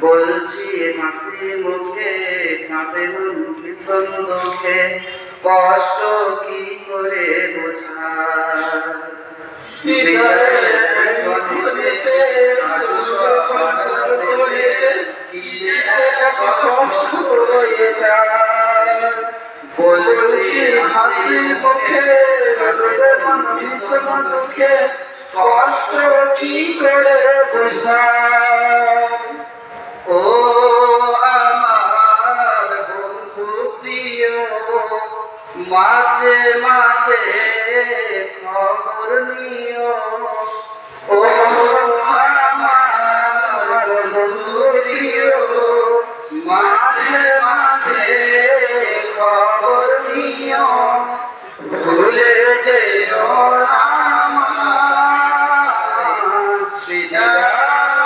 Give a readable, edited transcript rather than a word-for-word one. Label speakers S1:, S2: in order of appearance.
S1: বলছি হাসি মুখে কাঁদে মন ভীষণ দুঃখে, কষ্ট কি করে বোঝায়। হৃদয়ের গণিতে আজ সব আনন্দেতে কি যে এক কষ্ট হয়ে যায়। বলছি হাসি মুখে কাঁদে মন ভীষণ দুঃখে, কষ্ট কি করে বোঝায়। ও আমার বন্ধু প্রিয়, মাঝে মাঝে